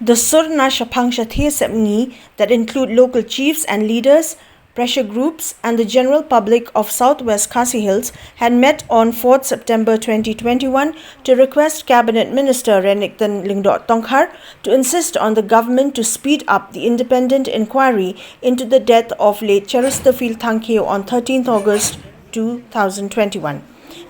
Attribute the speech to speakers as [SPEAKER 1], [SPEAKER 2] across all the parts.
[SPEAKER 1] The Surna Shapangshathe Sepngi that include local chiefs and leaders, pressure groups and the general public of Southwest Khasi Hills had met on 4th September 2021 to request Cabinet Minister Renikton Lingdot Tongkhar to insist on the government to speed up the independent inquiry into the death of late Cheristerfield Thankeo on 13th August 2021.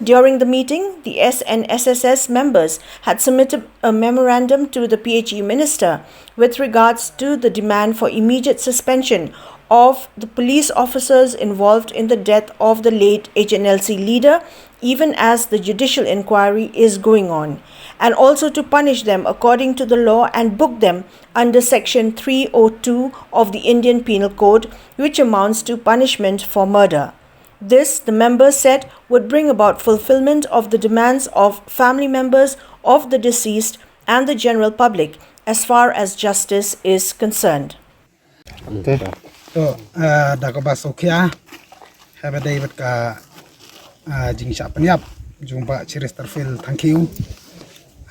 [SPEAKER 1] During the meeting, the Snsss members had submitted a memorandum to the PHE minister with regards to the demand for immediate suspension of the police officers involved in the death of the late HNLC leader, even as the judicial inquiry is going on, and also to punish them according to the law and book them under Section 302 of the Indian Penal Code, which amounts to punishment for murder. This, the members said, would bring about fulfillment of the demands of family members of the deceased and the general public as far as justice is concerned.
[SPEAKER 2] Okay. So, dago basokia, have a day with jing shapanyap, jumba Cheristerfield, thank you.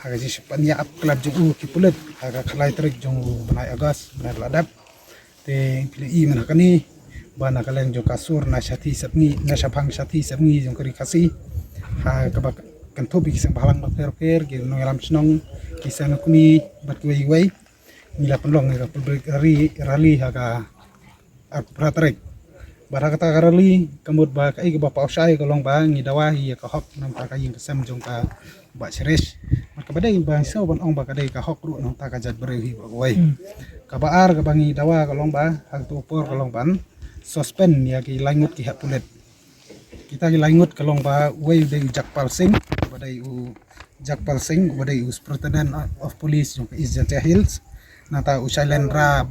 [SPEAKER 2] Hagaji shapanyap, club jung kipulit, haga kalaitrik jung banai agas, banai ladap, the pili manakani. Bana kalian jo kasur na syati sabni na syapang syati sabni jong keri kasih ha kabak kantopi kisang bahalang bakter ge no alam snong kisang kuni bat wei nila penlong ga public rally ha ka pratrek bara kata rally kamut ba kai ga bapa usai kolong ba ngi dawahi ka hok nam ta ka yin kesam jong ka ba seres maka badai bang so ban ong ba kadai ka hok ru no ta ka jat berehi ba wei ka baar ka bangi dawa kolong ba hak tu por kolong ban suspend ya ki langut ki hapulet kita ki langut kalong ba way de jakpal singh badai u jakpal singh badai u superintendent of police jong is hills nata u shailendra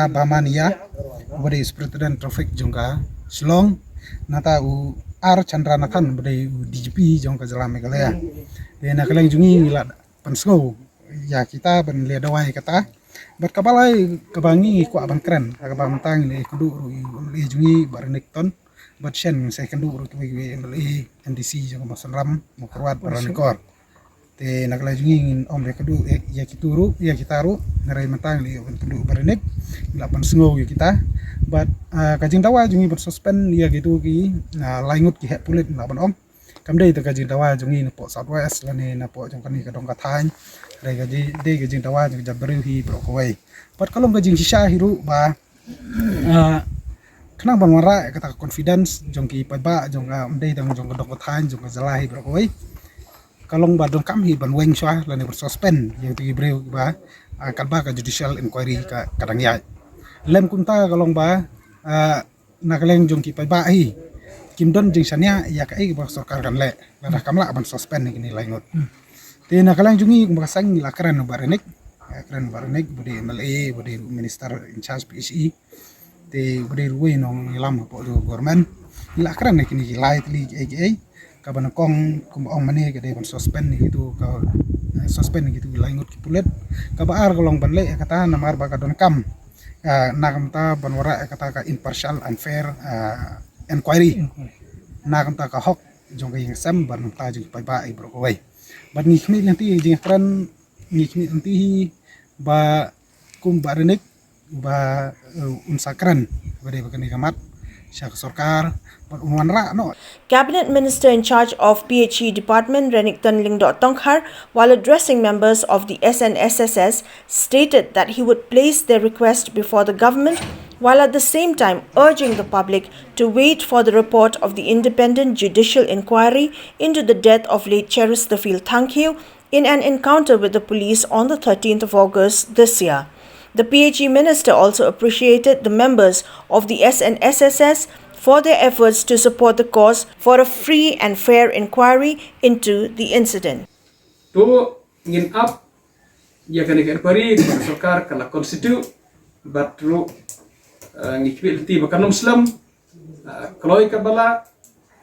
[SPEAKER 2] bamania badai superintendent traffic jong ka Shillong nata u R Chandra Nakhan badai u DGP jong ka Jala Meghalaya de na kaleng jungi la pansgo ya kita ben le dawai kata bat kabalai kabangi ku abang keren kabang tang le kudu le jungi barenekton bat shen se kendu ru tu le NDC jong masanram mokrwat baranekor te nakala jungi om le kudu ya kituru ya kitaru narai matang le kudu barenek lapan sngo kita bat kajing dawa jungi ber suspend ya gitu ki laingut ki pulit lapan om kamdei ta kajing dawa jungi na po Southwest lane na po jong kani kadong kathan dai gajing dawa jong jabru hi brokoi pat kalong gajing sisa hiru ba kenang banwara kata confidence jong ki paba jong dei tang jong kadong kathan jong jalahi brokoi kalong ba dong kam hi ban weng swa lane ber suspend yang ti breu ba kan ba ka judicial inquiry ka kadang ya lem kunta kalong ba nakaleng jong ki paba hi kimdon jing sania ya kai ba sarkar kan le la kamla ban suspend ni laingot te nakalang jungi makasang la kran barenek budi MLA budi minister in charge PSE te budi ruwe nong ilam po do government la kran ni kini light li AGA ka ban kong kum ong mane ke de ban suspend ni gitu ka suspend gitu laingot ki pulet ka baar kolong ban le kata namar ba ka don kam nakamta ban wara kata ka impartial unfair Enquiry nakamta ka hok jong ka sam ban ta jong pai ba ai bro koi bat ni khmi nanti jing kran ni khmi nanti ba kum barenek ba unsakran bade bakani kamat syak sarkar bat unwanra no.
[SPEAKER 1] Cabinet Minister in charge of PHE Department Renikton Lingdot Tongkhar, while addressing members of the SNSSS, stated that he would place their request before the government, while at the same time urging the public to wait for the report of the independent judicial inquiry into the death of late Cheristerfield Thankeo in an encounter with the police on the 13th of August this year. The PHE minister also appreciated the members of the SNSSS for their efforts to support the cause for a free and fair inquiry into the incident.
[SPEAKER 3] To ngin up ya kan inquiry ke sarkar kala constitute batru ngikbil ti bakan muslim kaloi kabala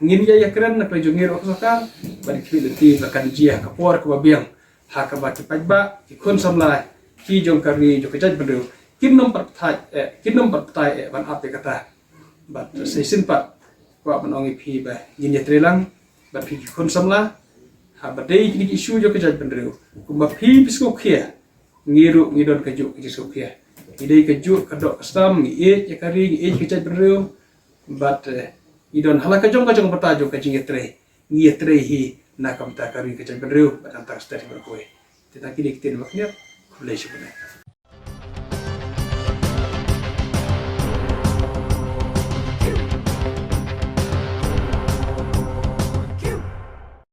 [SPEAKER 3] ngin ya kren nak jungir sarkar bari kbil ti bakan jia kapor ka babiang hakaba ki pajba ki kun samla ki jong kari jo kajaj bedu kinnom partai ban ape kata bat se simpat kwa ban ongi phi ba ngin ya trelang bat phi kun samla ha badai ni isu jo kajaj bedu kuma phi bisko khia ngiru ngidon kaju Sophia. Idai kaju kadok stam ngi ya kari ngi kecai bereu but idon hala kajong batajo kajing yetre hi nakam ta kari kecai bereu batang tak stari berkoe. Tetapi diktin maknya kulai sebenarnya.